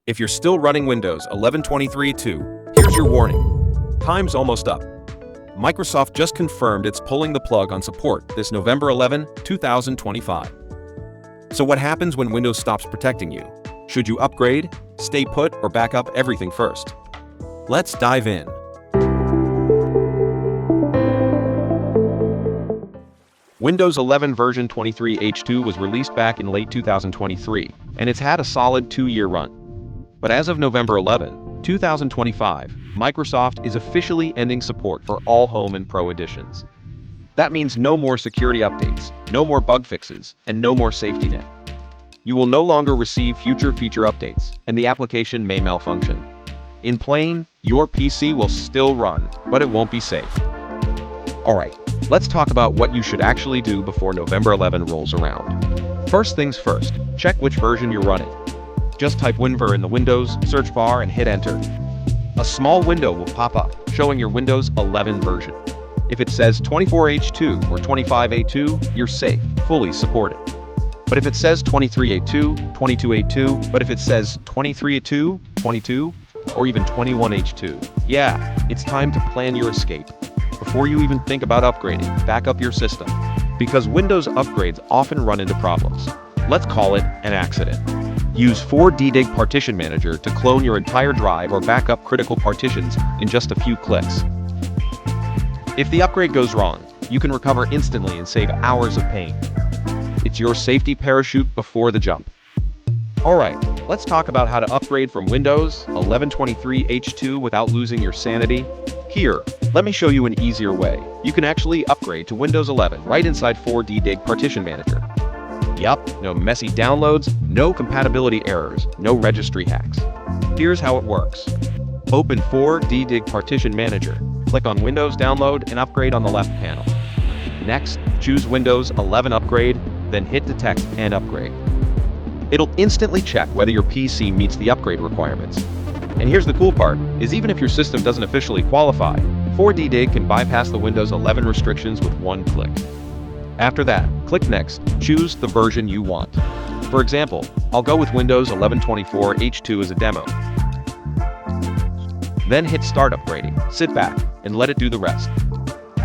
If you're still running Windows 11 23.2, here's your warning. Time's almost up. Microsoft just confirmed it's pulling the plug on support this November 11, 2025. So what happens when Windows stops protecting you? Should you upgrade, stay put, or back up everything first? Let's dive in. Windows 11 version 23H2 was released back in late 2023, and it's had a solid 2-year run. But as of November 11, 2025, Microsoft is officially ending support for all Home and Pro editions. That means no more security updates, no more bug fixes, and no more safety net. You will no longer receive future feature updates, and the application may malfunction. In plain, your PC will still run, but it won't be safe. Alright, let's talk about what you should actually do before November 11 rolls around. First things first, check which version you're running. Just type WinVer in the Windows search bar and hit enter. A small window will pop up, showing your Windows 11 version. If it says 24H2 or 25A2, you're safe, fully supported. But if it says 23A2, 22A2, but if it says 23A2, 22, or even 21H2, yeah, it's time to plan your escape. Before you even think about upgrading, back up your system. Because Windows upgrades often run into problems. Let's call it an accident. Use 4DDiG Partition Manager to clone your entire drive or back up critical partitions in just a few clicks. If the upgrade goes wrong, you can recover instantly and save hours of pain. It's your safety parachute before the jump. Alright, let's talk about how to upgrade from Windows 11 23H2 without losing your sanity. Here, let me show you an easier way. You can actually upgrade to Windows 11 right inside 4DDiG Partition Manager. Yup, no messy downloads, no compatibility errors, no registry hacks. Here's how it works. Open 4DDiG Partition Manager. Click on Windows Download and Upgrade on the left panel. Next, choose Windows 11 Upgrade, then hit Detect and Upgrade. It'll instantly check whether your PC meets the upgrade requirements. And here's the cool part, is even if your system doesn't officially qualify, 4DDiG can bypass the Windows 11 restrictions with one click. After that, click Next, choose the version you want. For example, I'll go with Windows 11 24H2 as a demo. Then hit Start Upgrading, sit back, and let it do the rest.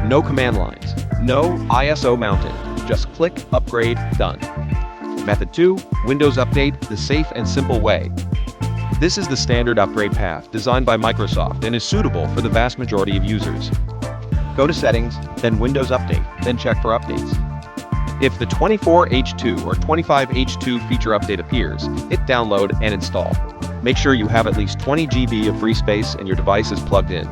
No command lines, no ISO mounted, just click, upgrade, done. Method 2, Windows Update, the safe and simple way. This is the standard upgrade path designed by Microsoft and is suitable for the vast majority of users. Go to Settings, then Windows Update, then check for updates. If the 24H2 or 25H2 feature update appears, hit Download and install. Make sure you have at least 20 GB of free space and your device is plugged in.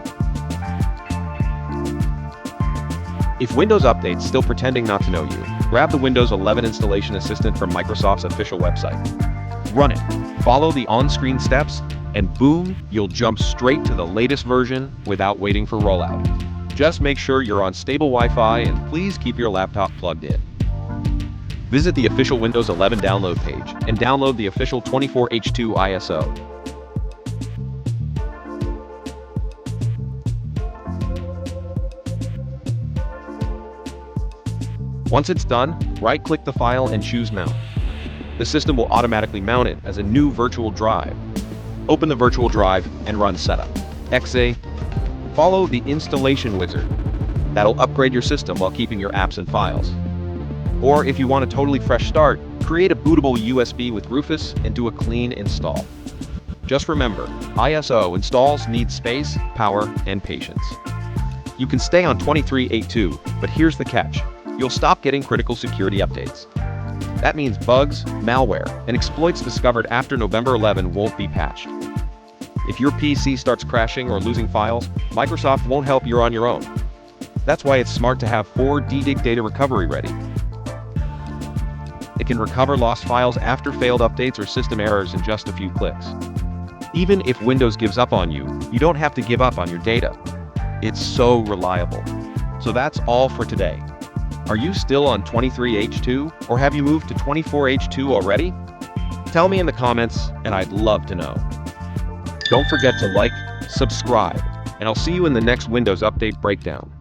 If Windows Update's still pretending not to know you, grab the Windows 11 Installation Assistant from Microsoft's official website. Run it, follow the on-screen steps, and boom, you'll jump straight to the latest version without waiting for rollout. Just make sure you're on stable Wi-Fi and please keep your laptop plugged in. Visit the official Windows 11 download page and download the official 24H2 ISO. Once it's done, right-click the file and choose Mount. The system will automatically mount it as a new virtual drive. Open the virtual drive and run Setup. Exe. Follow the installation wizard. That'll upgrade your system while keeping your apps and files. Or if you want a totally fresh start, create a bootable USB with Rufus and do a clean install. Just remember, ISO installs need space, power, and patience. You can stay on 23H2, but here's the catch. You'll stop getting critical security updates. That means bugs, malware, and exploits discovered after November 11 won't be patched. If your PC starts crashing or losing files, Microsoft won't help you on your own. That's why it's smart to have 4DDiG Data Recovery ready. It can recover lost files after failed updates or system errors in just a few clicks. Even if Windows gives up on you, you don't have to give up on your data. It's so reliable. So that's all for today. Are you still on 23H2 or have you moved to 24H2 already? Tell me in the comments and I'd love to know. Don't forget to like, subscribe, and I'll see you in the next Windows Update breakdown.